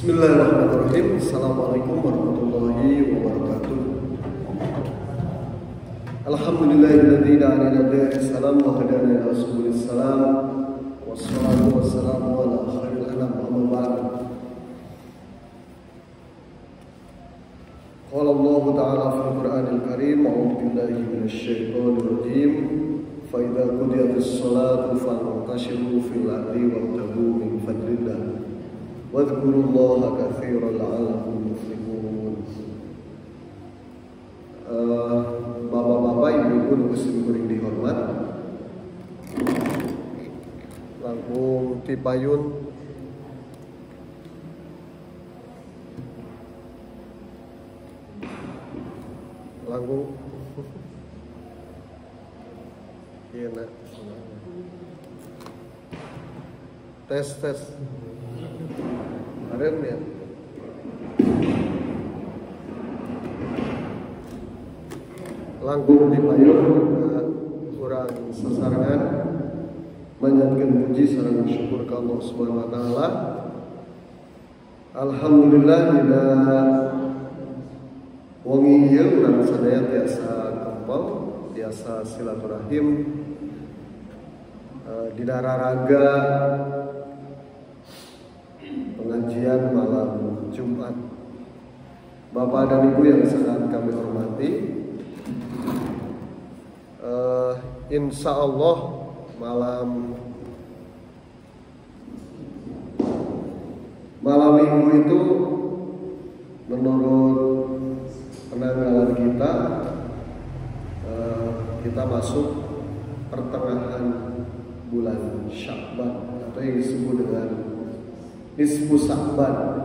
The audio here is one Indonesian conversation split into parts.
Bismillahirrahmanirrahim. Assalamualaikum warahmatullahi wabarakatuh. Alhamdulillahilladzi da'ana ila daris salam wa hadana ila subulis salam. Wassalatu wassalamu ala khairil anam amma ba'd. Qala Allah ta'ala fil Qur'anil Karim, a'udzu billahi minasy syaithanir rajim. Fa idza qudiyatis shalatu fantashiru fil ardi wabtaghu min fadlillah. Wadhkurullaha katsiran la'allakum tuflihun. Bapak-bapak, ibu-ibu, muslim kuring dihormat. Langkung tipayun langkung iya nak tes keren ya. Langkung dipayung kurang sasarangan menyanyikan puji sareng syukur ka Allah Subhanahu wa taala. Alhamdulillah dina wengi ieu urang sadaya biasa kumpul, biasa silaturahim dina raraga pengajian malam Jumat. Bapak dan Ibu yang sangat kami hormati, insya Allah malam minggu itu menurut penanggalan kita masuk pertengahan bulan Sya'ban atau yang disebut dengan Nisfu Sya'ban.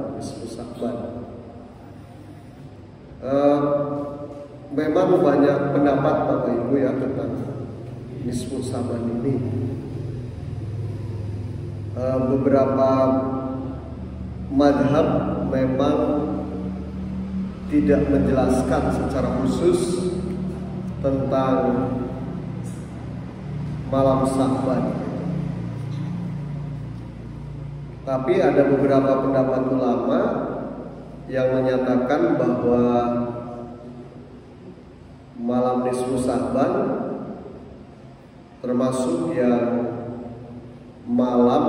Memang banyak pendapat Bapak Ibu ya tentang Nisfu Sya'ban ini. Beberapa madhab memang tidak menjelaskan secara khusus tentang malam Sya'ban. Tapi ada beberapa pendapat ulama yang menyatakan bahwa malam Nisfu Sya'ban termasuk yang malam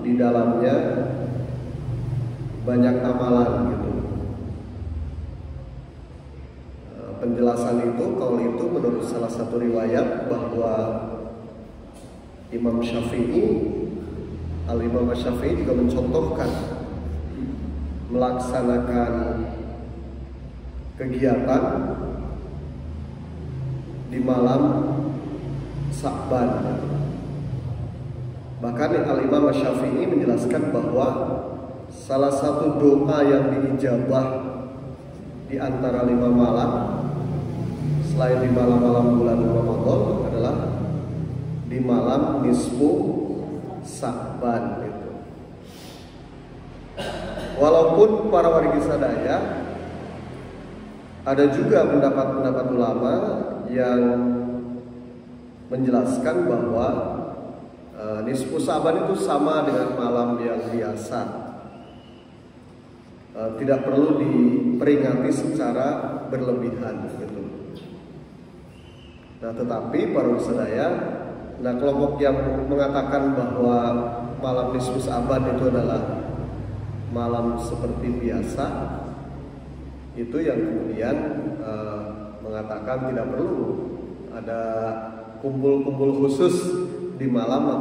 di dalamnya banyak amalan gitu. Penjelasan itu, kalau itu menurut salah satu riwayat bahwa Imam Syafi'i Al-Imam Syafi'i juga mencontohkan melaksanakan kegiatan di malam Sya'ban. Bahkan Al-Imam Syafi'i menjelaskan bahwa salah satu doa yang diijabah di antara 5 malam selain di malam-malam bulan Ramadan adalah di malam Nisfu Sya'ban itu. Walaupun para wargi sadaya ada juga pendapat-pendapat ulama yang menjelaskan bahwa Nisfu Sya'ban itu sama dengan malam yang biasa, tidak perlu diperingati secara berlebihan gitu. Nah, tetapi para wargi sadaya, kelompok yang mengatakan bahwa malam Nisfu Sya'ban itu adalah malam seperti biasa, itu yang kemudian mengatakan tidak perlu ada kumpul-kumpul khusus di malam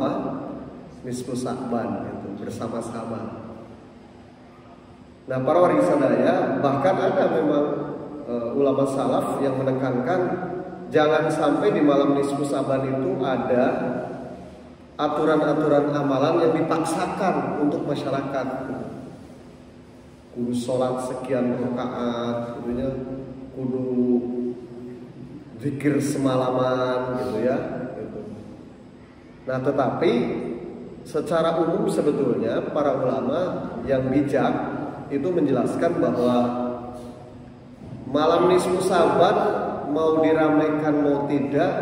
Nisfu Sya'ban itu bersama-sama. Nah, para wargi sadaya, bahkan ada memang ulama salaf yang menekankan jangan sampai di malam Nisfu Sya'ban itu ada aturan-aturan amalan yang dipaksakan untuk masyarakat. Kudu sholat sekian rakaat, kudu zikir semalaman gitu ya. Gitu. Nah, tetapi secara umum sebetulnya para ulama yang bijak itu menjelaskan bahwa malam Nisfu Sya'ban mau diramaikan mau tidak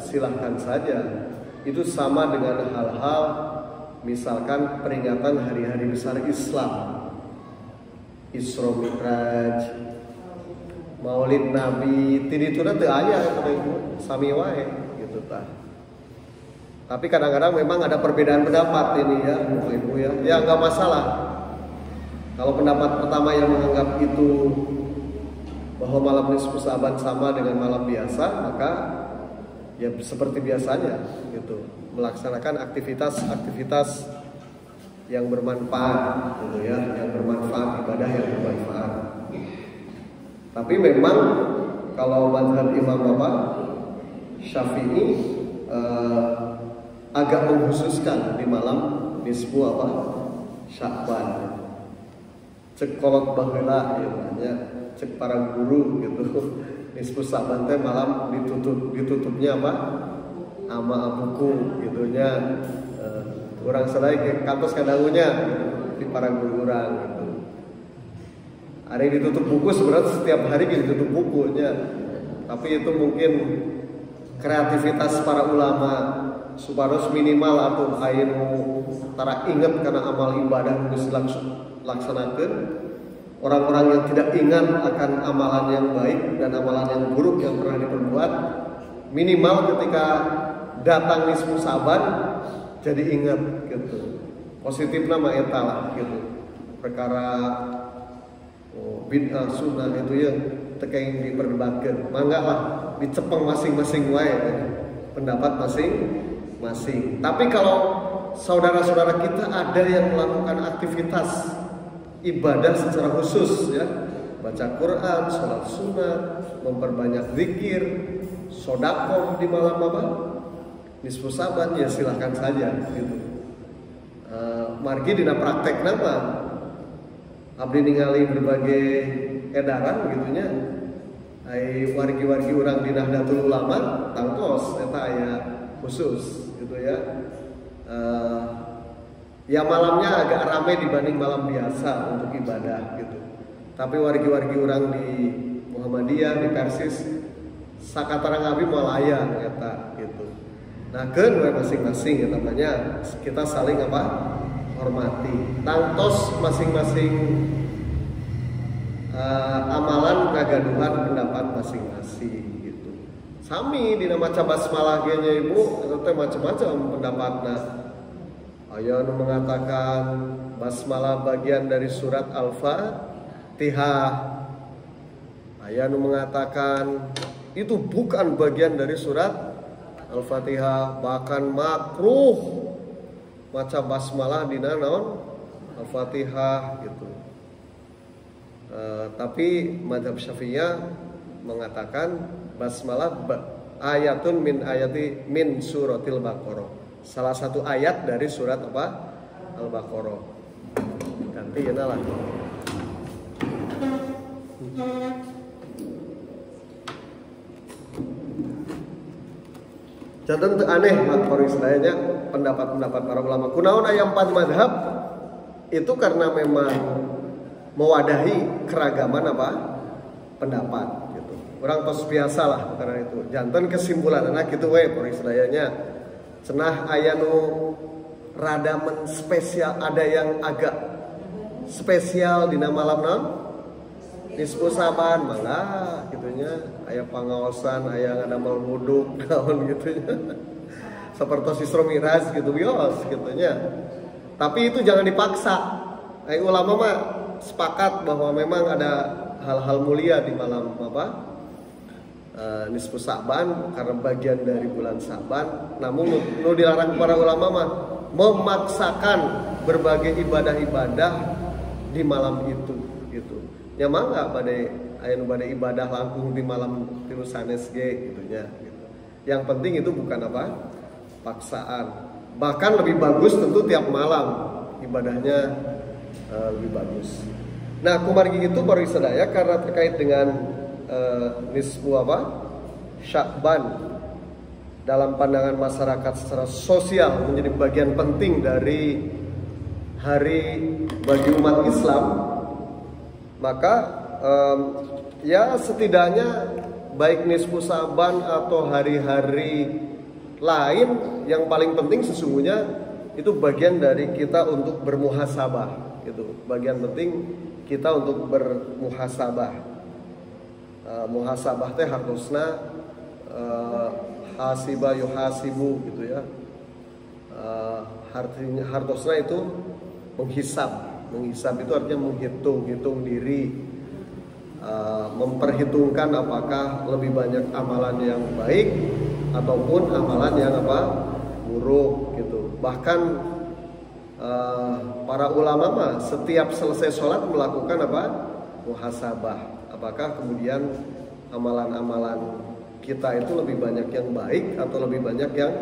silahkan saja. Itu sama dengan hal-hal misalkan peringatan hari-hari besar Islam. Isra Mi'raj, Maulid Nabi, tidituna teu aya Bapak Ibu, sami wae gitu tah. Tapi kadang-kadang memang ada perbedaan pendapat ini ya Bapak Ibu ya. Ya enggak masalah. Kalau pendapat pertama yang menganggap itu bahwa malam nisfu Sa'ban sama dengan malam biasa, maka ya seperti biasanya gitu, melaksanakan aktivitas-aktivitas yang bermanfaat gitu ya, yang bermanfaat, ibadah yang bermanfaat. Tapi memang kalau mazhab Imam Syafi'i agak mengkhususkan di malam nisfu Sya'ban. Cek kolot baheula ya, cek para guru gitu. Nisfu Sa'ban teh malam ditutupnya apa? Ama buku gitunya. Urang sadaya ke kantos kadangunya gitu, di para guru urang gitu. Hari ditutup buku sebenarnya setiap hari ditutup bukunya. Tapi itu mungkin kreativitas para ulama supados minimal atau anu tara inget karena amal ibadah geus laksanakeun. Orang-orang yang tidak ingat akan amalan yang baik dan amalan yang buruk yang pernah diperbuat, minimal ketika datang nisfu Sa'ban jadi ingat gitu. Positifna mah eta lah gitu. Perkara bid'ah sunnah itu ya teu yang diperdebatkeun. Mangga lah dicepeng masing-masing wae pendapat masing-masing. Tapi kalau saudara-saudara kita ada yang melakukan aktivitas ibadah secara khusus ya, baca Quran, sholat sunat, memperbanyak zikir, sedekah di malam nisfu Sa'ban, ya silahkan saja gitu. Margi dina praktek nama abdi ningali berbagai edaran gitunya, ai wargi-wargi urang di Nahdlatul Ulama tangtos eta aya khusus gitu ya. Ya malamnya agak ramai dibanding malam biasa untuk ibadah gitu. Tapi wargi-wargi orang di Muhammadiyah, di Persis, sakatarang abi malayang eta gitu. Nah keun we masing-masing ya namanya kita saling hormati. Tangtos masing-masing amalan ngagaduhan pendapat masing-masing gitu. Sami dina maca basmalah ge nya Ibu, eta teh macam-macam pendapatna. Aya nu mengatakan basmalah bagian dari surat Al-Fatihah. Aya nu mengatakan itu bukan bagian dari surat Al-Fatihah, bahkan makruh maca basmalah dina naon Al-Fatihah gitu. Tapi mazhab Syafi'iyah mengatakan basmalah ayatun min suratil Baqarah. Salah satu ayat dari surat Al-Baqarah. Ganti ya lah. Jantan aneh lah istilahnya pendapat-pendapat para ulama. Kunaon aya 4 mazhab itu karena memang mewadahi keragaman pendapat gitu. Orang tos biasa lah karena itu. Jantan kesimpulan anak gitu we para istilahnya. Cenah aya nu rada menspesial, ada yang agak spesial dina malam naon nisfu Sa'ban malah gitunya, aya pangaosan, aya ngadamel wudhu naon gitunya. Sapertos Isra Mi'raj gitu bios gitunya. Tapi itu jangan dipaksa. Ulama mah sepakat bahwa memang ada hal-hal mulia di malam nisfu Sa'ban karena bagian dari bulan Sa'ban. Namun nu dilarang para ulama mah memaksakan berbagai ibadah-ibadah di malam itu gitu. Ya mangga bade aya nu bade ibadah langkung di malam tilu sanes ge gitunya gitu. Yang penting itu bukan paksaan. Bahkan lebih bagus tentu tiap malam ibadahnya lebih bagus. Nah, kumargi itu baru sadaya karena terkait dengan nisfu Sya'ban dalam pandangan masyarakat secara sosial menjadi bagian penting dari hari bagi umat Islam, maka ya setidaknya baik nisfu Sya'ban atau hari-hari lain yang paling penting sesungguhnya itu bagian dari kita untuk bermuhasabah gitu. Bagian penting kita untuk bermuhasabah. Muhasabah teh hartosna hasiba yuhasibu gitu ya. Hartosna itu menghisab itu artinya menghitung diri, memperhitungkan apakah lebih banyak amalan yang baik ataupun amalan yang buruk gitu. Bahkan para ulama mah setiap selesai sholat melakukan muhasabah. Apakah kemudian amalan-amalan kita itu lebih banyak yang baik atau lebih banyak yang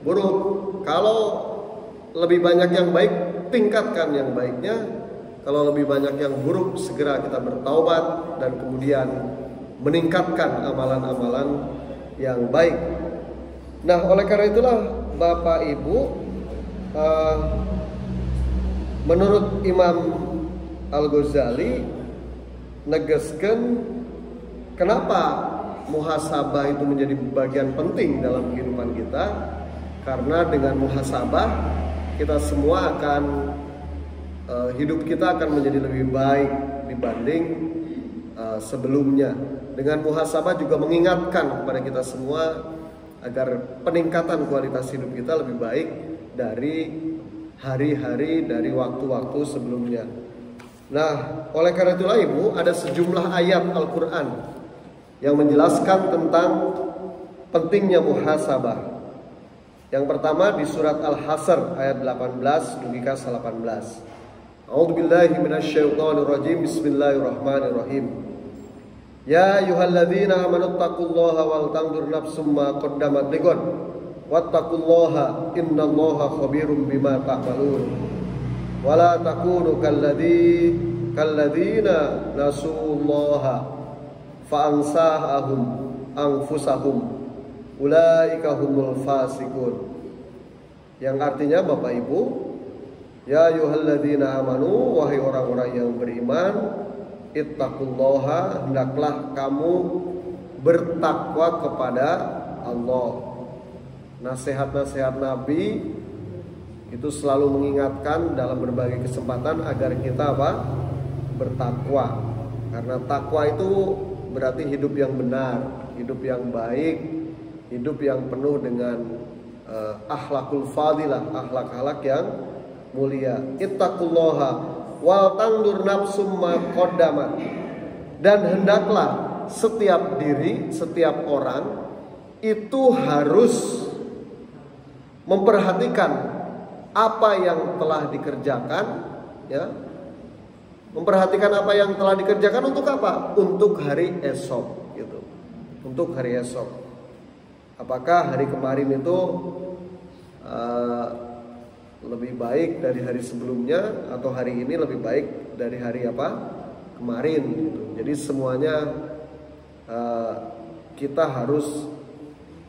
buruk? Kalau lebih banyak yang baik, tingkatkan yang baiknya. Kalau lebih banyak yang buruk, segera kita bertaubat dan kemudian meningkatkan amalan-amalan yang baik. Nah, oleh karena itulah Bapak Ibu, menurut Imam Al-Ghazali negeskeun kenapa muhasabah itu menjadi bagian penting dalam kehidupan kita. Karena dengan muhasabah kita semua akan hidup kita akan menjadi lebih baik dibanding sebelumnya. Dengan muhasabah juga mengingatkan kepada kita semua agar peningkatan kualitas hidup kita lebih baik dari hari-hari, dari waktu-waktu sebelumnya. Nah, oleh karena itulah Ibu, ada sejumlah ayat Al-Quran yang menjelaskan tentang pentingnya muhasabah. Yang pertama di surat Al-Hasr ayat 18 hingga 18. A'udzubillahi minasyaitonirrajim. Bismillahirrahmanirrahim. Ya ayyuhalladzina amanu taqullaha wal tanzur nafsum ma qaddamat lighad wattaqullaha innallaha khabirum bima ta'malun. Wala takunu kalladzina nasullaha fa'ansahum anfusahum ulaika humul fasiqun. Yang artinya Bapak Ibu, ya ayyuhalladzina amanu, wahai orang-orang yang beriman, ittaqullaha, hendaklah kamu bertakwa kepada Allah. Nasihat-nasihat Nabi itu selalu mengingatkan dalam berbagai kesempatan agar kita bertakwa. Karena takwa itu berarti hidup yang benar, hidup yang baik, hidup yang penuh dengan akhlakul fadilah, akhlak-akhlak yang mulia. Ittaqullaha wal tandur nafsum ma qaddamat. Dan hendaklah setiap diri, setiap orang itu harus memperhatikan apa yang telah dikerjakan, ya. Memperhatikan apa yang telah dikerjakan untuk apa? Untuk hari esok, gitu. Untuk hari esok. Apakah hari kemarin itu lebih baik dari hari sebelumnya, atau hari ini lebih baik dari hari kemarin, gitu. Jadi semuanya kita harus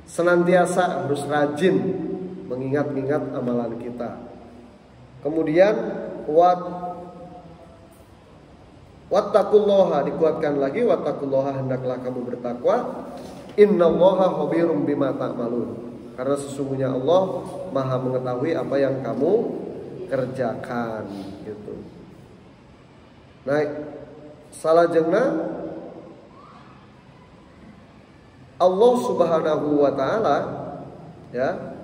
senantiasa harus rajin mengingat-ingat amalan kita. Kemudian wattaqullaha, dikuatkan lagi, wattaqullaha, hendaklah kamu bertakwa, innallaha khabirum bima ta'malun, karena sesungguhnya Allah Maha mengetahui apa yang kamu kerjakan, gitu. Nah, salajengna Allah Subhanahu wa taala, ya,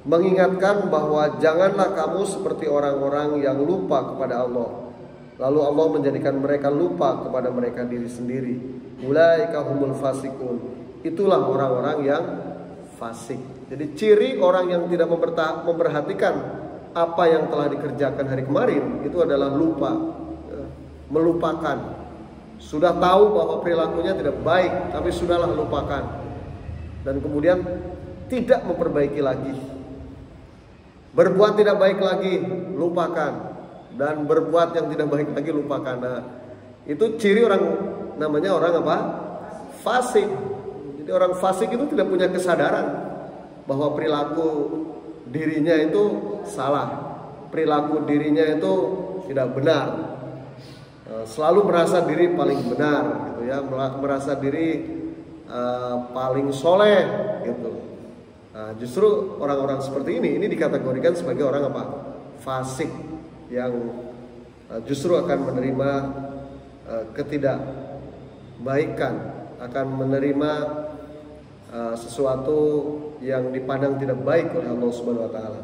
mengingatkan bahwa janganlah kamu seperti orang-orang yang lupa kepada Allah, lalu Allah menjadikan mereka lupa kepada mereka diri sendiri. Ulaika humul fasikun, itulah orang-orang yang fasik. Jadi ciri orang yang tidak memperhatikan apa yang telah dikerjakan hari kemarin itu adalah lupa, melupakan. Sudah tahu bahwa perilakunya tidak baik, tapi sudahlah lupakan, dan kemudian tidak memperbaiki lagi. Berbuat tidak baik lagi, lupakan, dan berbuat yang tidak baik lagi, lupakan. Nah, itu ciri orang, namanya orang fasik. Jadi orang fasik itu tidak punya kesadaran bahwa perilaku dirinya itu salah, perilaku dirinya itu tidak benar. Selalu merasa diri paling benar, gitu ya, merasa diri paling soleh, gitu. Nah, justru orang-orang seperti ini dikategorikan sebagai orang fasik, yang justru akan menerima ketidakbaikan, akan menerima sesuatu yang dipandang tidak baik oleh Allah Subhanahu wa taala.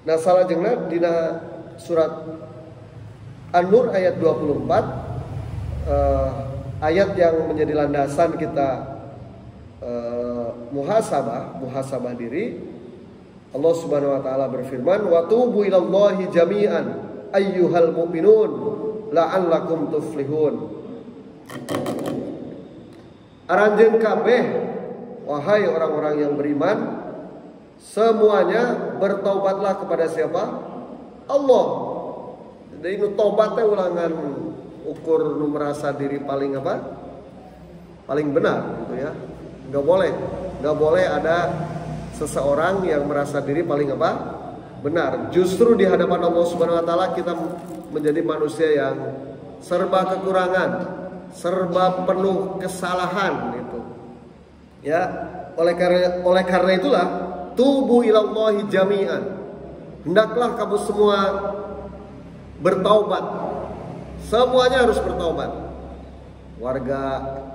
Nah, salajengna dina surat An-Nur ayat 24, ayat yang menjadi landasan kita muhasabah diri. Allah Subhanahu wa taala berfirman, "Wa tubu ilallahi jami'an ayyuhal mu'minun la'allakum tuflihun." Aranjeun kabeh wahai orang-orang yang beriman, semuanya bertaubatlah kepada siapa? Allah. Jadi ini taubat teh ulangan ukur nu merasa diri paling apa? Paling benar gitu ya. Enggak boleh ada seseorang yang merasa diri paling apa? Benar. Justru di hadapan Allah Subhanahu wa taala kita menjadi manusia yang serba kekurangan, serba penuh kesalahan gitu. Ya, oleh karena itulah tubu ilallahi jami'an. Hendaklah kamu semua bertaubat. Semuanya harus bertaubat. Warga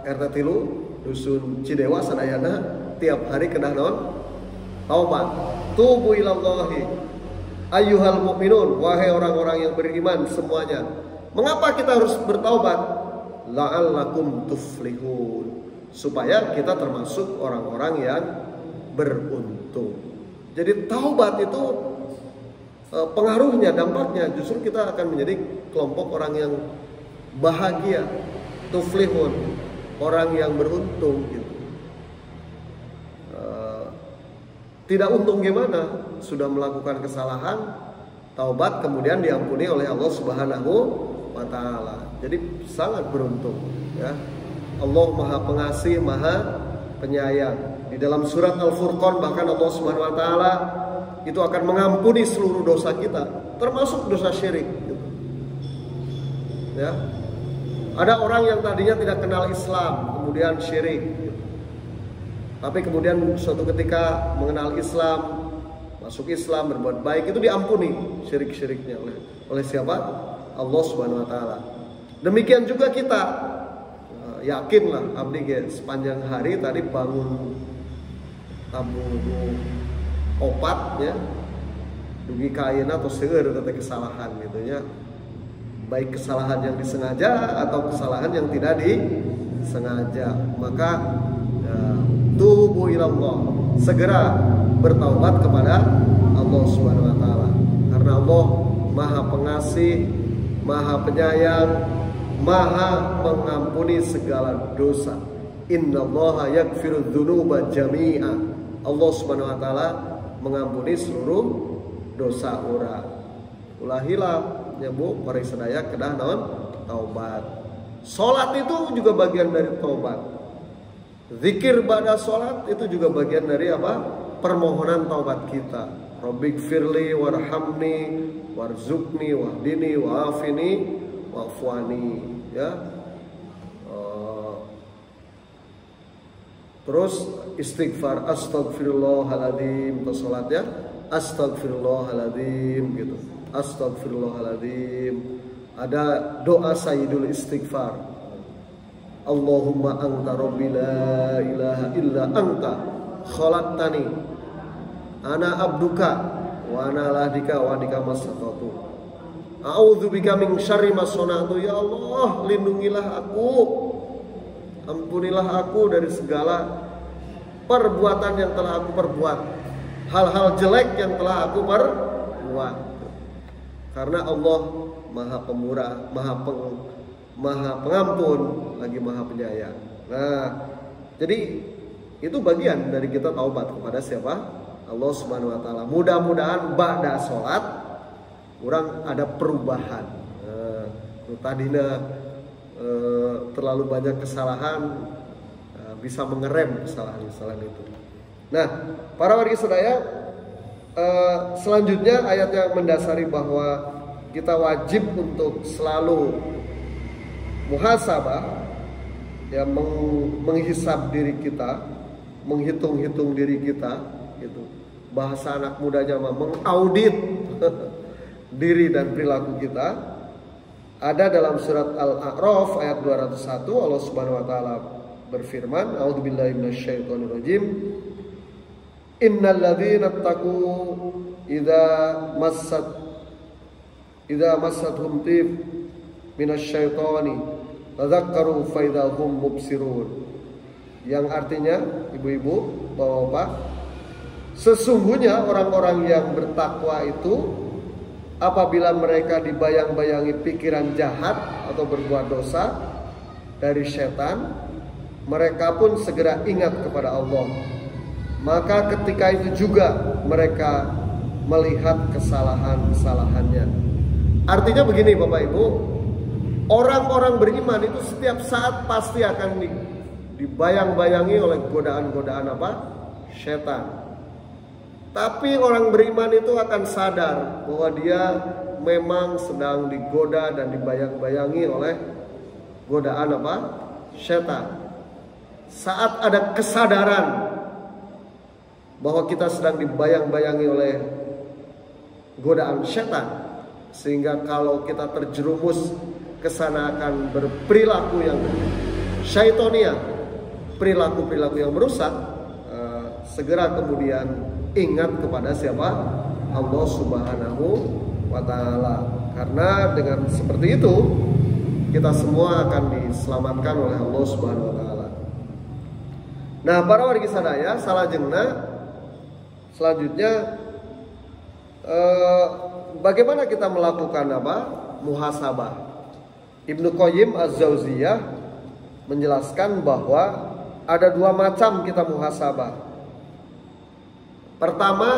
RT 3 dusun Cidewa sadayana tiap hari kedah naon? Taubat. Tubu ilallahi ayyuhal mu'minun, wahai orang-orang yang beriman semuanya. Mengapa kita harus bertaubat? La'allakum tuflihun, supaya kita termasuk orang-orang yang beruntung. Jadi taubat itu pengaruhnya, dampaknya justru kita akan menjadi kelompok orang yang bahagia, tuflihun, orang yang beruntung gitu. Tidak untung gimana? Sudah melakukan kesalahan, taubat kemudian diampuni oleh Allah Subhanahu wa taala. Jadi sangat beruntung ya. Allah Maha Pengasih, Maha Penyayang. Di dalam surat Al-Furqan bahkan Allah Subhanahu wa taala itu akan mengampuni seluruh dosa kita, termasuk dosa syirik gitu. Ya. Ada orang yang tadinya tidak kenal Islam, kemudian syirik gitu. Tapi kemudian suatu ketika mengenal Islam, masuk Islam, berbuat baik, itu diampuni syirik-syiriknya oleh siapa? Allah Subhanahu wa taala. Demikian juga kita, yakinlah abdi sepanjang hari tadi bangun tabu opat ya, dugi kain atau seueur teh kesalahan gitu ya. Baik kesalahan yang disengaja atau kesalahan yang tidak disengaja. Maka tubu ilallah, segera bertaubat kepada Allah Subhanahu wa taala. Karena Allah Maha Pengasih, Maha Penyayang, Maha mengampuni segala dosa. Innallaha yaghfiru dzunuba jami'a. Allah Subhanahu wa taala mengampuni seluruh dosa orang. Ulah hilap ya Bu, para sadaya kedah naon? Taubat. Salat itu juga bagian dari taubat. Zikir pada salat itu juga bagian dari apa? Permohonan taubat kita. Rabbighfirli warhamni warzuqni wahdini wa'afini wa'fuani ya. Terus istighfar, astagfirullahaladzim, itu salat ya. Astagfirullahaladzim gitu. Astagfirullahaladzim. Ada doa sayyidul istighfar. Allahumma anta rabbi la ilaha illa anta khalaqtani ana abduka wa ana lahdika wa dika masatatu a'udzubika min syarri ma sana'tu. Ya Allah, lindungilah aku, ampunilah aku dari segala perbuatan yang telah aku perbuat, hal-hal jelek yang telah aku perbuat. Karena Allah Maha Pemurah, Maha Pengampun, lagi Maha Penyayang. Nah, jadi itu bagian dari kita taubat kepada siapa? Allah Subhanahu wa taala. Mudah-mudahan ba'da salat orang ada perubahan. Tadinya terlalu banyak kesalahan, bisa mengerem kesalahan-kesalahan itu. Nah, para warga sedaya, selanjutnya ayat yang mendasari bahwa kita wajib untuk selalu muhasabah, ya, menghisab diri kita, menghitung-hitung diri kita, gitu. Bahasa anak mudanya mah mengaudit diri dan perilaku kita. Ada dalam surat Al-A'raf ayat 201, Allah Subhanahu wa taala berfirman, a'udzubillahi minasyaitonirrajim. Innal ladzina taqu idza massathum tif minasyaitoni tadzakkaru fa idza hum mubsirun. Yang artinya, ibu-ibu, bapak-bapak, sesungguhnya orang-orang yang bertakwa itu apabila mereka dibayang-bayangi pikiran jahat atau berbuat dosa dari setan, mereka pun segera ingat kepada Allah. Maka ketika itu juga mereka melihat kesalahan-kesalahannya. Artinya begini Bapak Ibu, orang-orang beriman itu setiap saat pasti akan dibayang-bayangi oleh godaan-godaan apa? Setan. Tapi orang beriman itu akan sadar bahwa dia memang sedang digoda dan dibayang-bayangi oleh godaan apa? Setan. Saat ada kesadaran bahwa kita sedang dibayang-bayangi oleh godaan setan, sehingga kalau kita terjerumus ke sana akan berperilaku yang syaitonia, perilaku-perilaku yang merusak, segera kemudian ingat kepada siapa? Allah Subhanahu wa taala. Karena dengan seperti itu kita semua akan diselamatkan oleh Allah Subhanahu wa taala. Nah, para wargi sadaya, salajengna selanjutnya bagaimana kita melakukan apa? Muhasabah. Ibnu Qayyim Az-Jauziyah menjelaskan bahwa ada dua macam kita muhasabah. Pertama,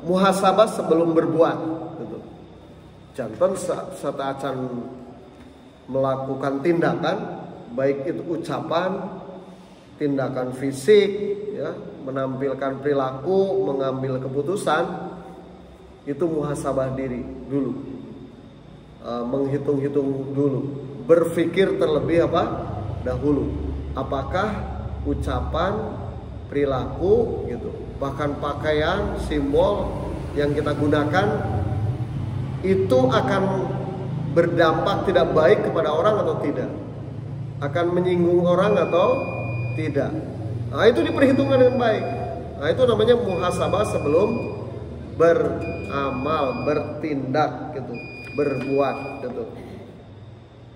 muhasabah sebelum berbuat. Jantan saat akan melakukan tindakan, baik itu ucapan, tindakan fisik, ya, menampilkan perilaku, mengambil keputusan, itu muhasabah diri dulu, menghitung-hitung dulu, berpikir terlebih dahulu, apakah ucapan, perilaku, gitu, bahkan pakaian, simbol yang kita gunakan itu akan berdampak tidak baik kepada orang atau tidak, akan menyinggung orang atau tidak. Nah, itu diperhitungkan dengan baik. Nah, itu namanya muhasabah sebelum beramal, bertindak, gitu, berbuat, gitu.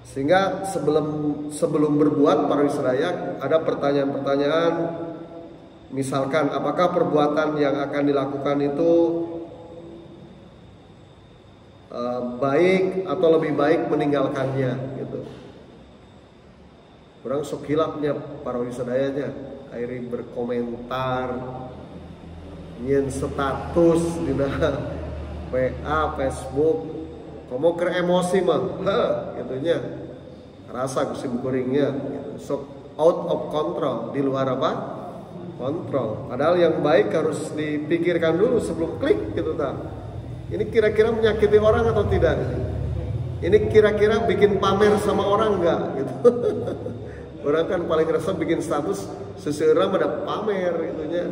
Sehingga sebelum berbuat, para wisraya, ada pertanyaan-pertanyaan. Misalkan, apakah perbuatan yang akan dilakukan itu baik atau lebih baik meninggalkannya, gitu. Kurang sok hilapnya para wisadayanya, akhirnya berkomentar, nyen status di WA, Facebook, kamu ke emosi mah, gitunya, rasa kusim kuringnya, gitu. Sok out of control, di luar apa? Kontrol. Padahal yang baik harus dipikirkan dulu sebelum klik, gitu tak. Ini kira-kira menyakiti orang atau tidak? Ini kira-kira bikin pamer sama orang enggak, gitu. Orang kan paling rasa bikin status seseorang ada pamer, gitunya.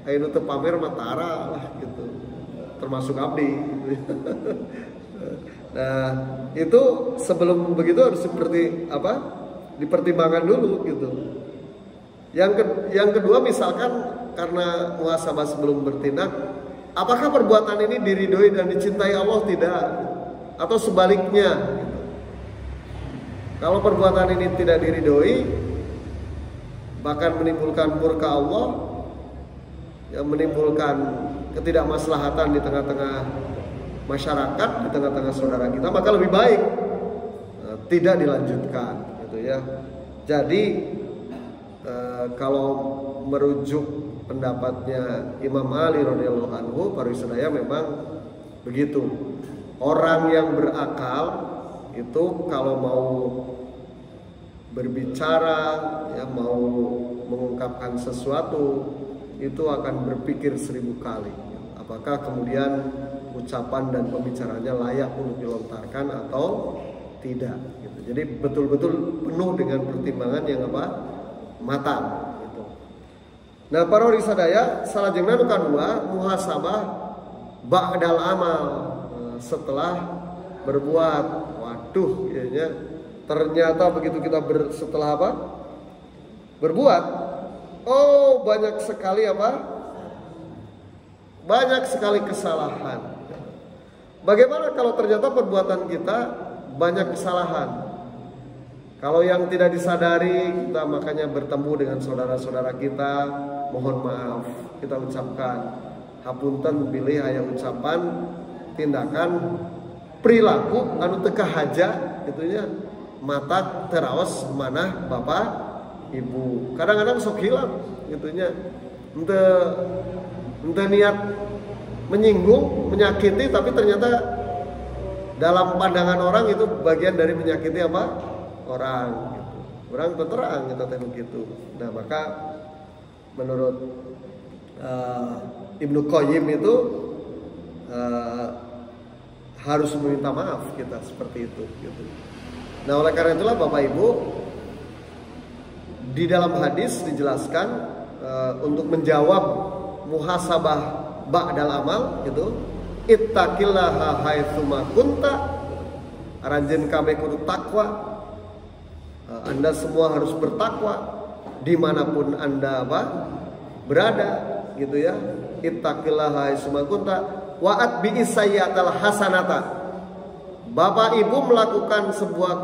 Ayo tuh pamer matara lah, gitu. Termasuk abdi, gitu. Nah, itu sebelum begitu harus seperti apa? Dipertimbangkan dulu, gitu. Yang kedua, misalkan karena muhasabah sebelum bertindak, apakah perbuatan ini diridhoi dan dicintai Allah tidak? Atau sebaliknya, gitu. Kalau perbuatan ini tidak diridhoi, bahkan menimbulkan murka Allah, yang menimbulkan ketidakmaslahatan di tengah-tengah masyarakat, di tengah-tengah saudara kita, maka lebih baik tidak dilanjutkan, gitu ya. Jadi kalau merujuk pendapatnya Imam Ali radhiyallahu anhu, para wisdaya, memang begitu. Orang yang berakal itu kalau mau berbicara, ya, mau mengungkapkan sesuatu, itu akan berpikir 1000 kali. Apakah kemudian ucapan dan pembicaranya layak untuk dilontarkan atau tidak, gitu. Jadi betul-betul penuh dengan pertimbangan yang matang, gitu. Nah, para risadaya, salajengna nu kadua muhasabah ba'dal amal, setelah berbuat. aduh ya, ternyata begitu kita setelah apa? Berbuat, oh banyak sekali apa? Banyak sekali kesalahan. Bagaimana kalau ternyata perbuatan kita banyak kesalahan? Kalau yang tidak disadari, kita makanya bertemu dengan saudara-saudara kita, mohon maaf, kita ucapkan hapunten pilih aya ucapan, tindakan, perilaku anu teu kahaja gitunya, mata teraos manah bapak ibu. Kadang-kadang sok hilang gitunya, ente niat menyinggung, menyakiti, tapi ternyata dalam pandangan orang itu bagian dari menyakiti apa? Orang gitu. Orang terang kita tengok gitu. Nah, maka menurut Ibnu Qayyim itu harus meminta maaf kita seperti itu gitu. Nah, oleh karena itulah Bapak Ibu, di dalam hadis dijelaskan untuk menjawab muhasabah ba'dal amal itu, ittaqillaha haitsu ma kunta, aranjeun kabeh kudu takwa. Anda semua harus bertakwa dimanapun Anda berada gitu ya. Ittaqillaha haitsu ma kunta wa atbi'is sayyi'atal hasanata. Bapak Ibu melakukan sebuah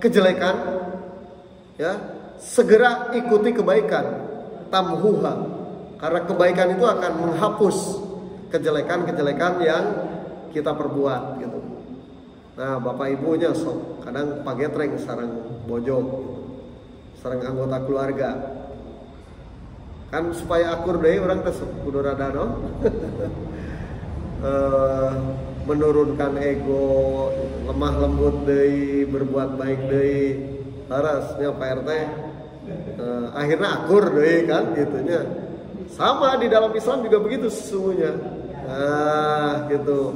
kejelekan ya, segera ikuti kebaikan, tamhuha, karena kebaikan itu akan menghapus kejelekan-kejelekan yang kita perbuat gitu. Nah, Bapak Ibunya sok kadang pagetreng sareng bojo gitu, sareng anggota keluarga. Kan supaya akur deui urang teh kudu rada menurunkan ego, lemah lembut deui, berbuat baik deui. Larasnya Pak RT akhirnya akur deui kan gitunya. Sama di dalam Islam juga begitu sesungguhnya. Nah, gitu.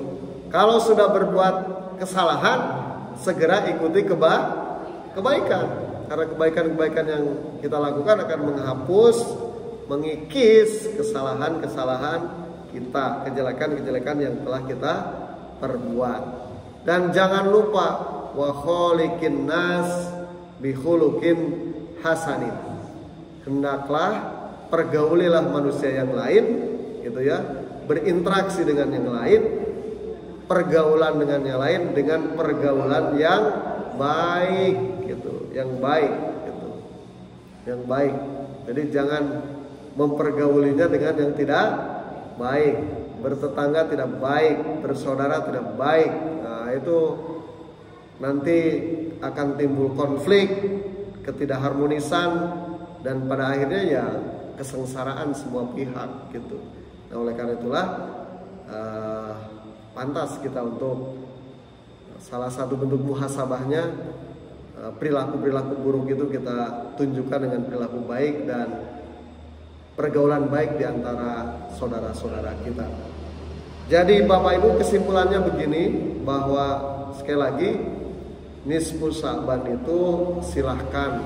Kalau sudah berbuat kesalahan, segera ikuti kebaikan. Karena kebaikan-kebaikan yang kita lakukan akan menghapus, mengikis kesalahan-kesalahan kita, kejelekan-kejelekan yang telah kita perbuat. Dan jangan lupa wa kholiqin nas bi khuluqin hasanin. Hendaklah pergaulilah manusia yang lain gitu ya, berinteraksi dengan yang lain, pergaulan dengan yang lain dengan pergaulan yang baik gitu, yang baik gitu, yang baik. Jadi jangan mempergaulinya dengan yang tidak baik, bertetangga tidak baik, bersaudara tidak baik. Nah, itu nanti akan timbul konflik, ketidakharmonisan, dan pada akhirnya ya kesengsaraan semua pihak gitu. Nah, oleh karena itulah pantas kita untuk salah satu bentuk muhasabahnya, perilaku-perilaku buruk itu kita tunjukkan dengan perilaku baik dan pergaulan baik di antara saudara-saudara kita. Jadi Bapak Ibu, kesimpulannya begini, bahwa sekali lagi nisfu Sa'ban itu silahkan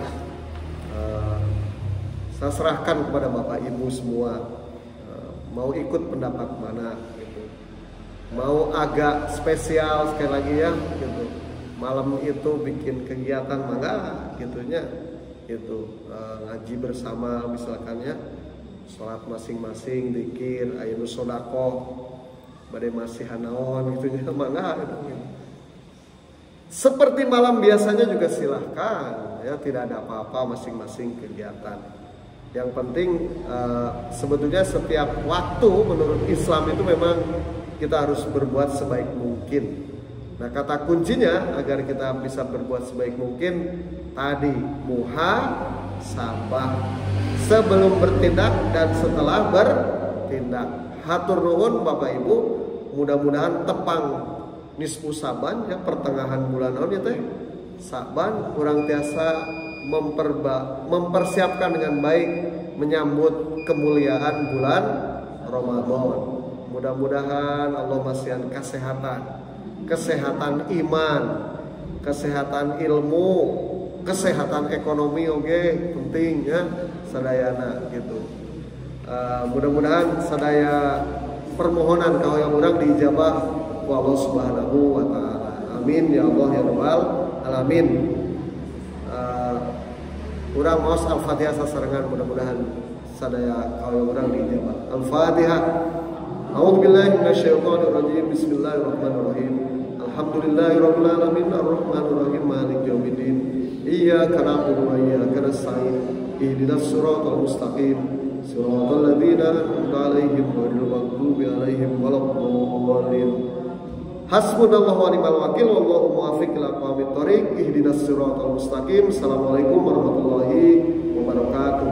saya serahkan kepada Bapak Ibu semua, mau ikut pendapat mana gitu. Mau agak spesial sekali lagi ya gitu, malam itu bikin kegiatan mangga gitunya gitu, ngaji bersama misalkan ya, sholat masing-masing, dzikir, ayeuna sodaqoh, bade masih hanaon gitunya mangga gitu. Seperti malam biasanya juga silahkan ya, tidak ada apa-apa masing-masing kegiatan. Yang penting sebetulnya setiap waktu menurut Islam itu memang kita harus berbuat sebaik mungkin. Nah, kata kuncinya agar kita bisa berbuat sebaik mungkin tadi, muhasabah, sebelum bertindak dan setelah bertindak. Hatur nuhun Bapak Ibu, mudah-mudahan tepang nisfu Sa'ban ya, pertengahan bulan ya teh Sa'ban, kurang tiasa mempersiapkan dengan baik menyambut kemuliaan bulan Ramadan. Mudah-mudahan Allah masihkan kesehatan iman, kesehatan ilmu, kesehatan ekonomi penting ya sadayana gitu. Mudah-mudahan sadaya permohonan kau yang urang diijabah ku Allah Subhanahu wa taala. Amin ya Allah ya rabbal alamin. Urang maos Al-Fatihah sasarengan, mudah-mudahan sadaya kaula urang dijabah. Al-Fatihah. A'udzubillahi minasyaitonirrajim. Bismillahirrahmanirrahim. Alhamdulillahirabbil alamin arrahmanir rahim maliki yaumiddin. Iyyaka na'budu wa iyyaka nasta'in. Ihdinas siratal mustaqim. Siratal ladzina an'amta 'alaihim ghairil maghdubi 'alaihim waladdallin. Hasbunallahu wa ni'mal wakil wallahu muwaffiq ila aqwamit thoriq. Ihdinas siratal mustaqim. Assalamualaikum warahmatullahi wabarakatuh.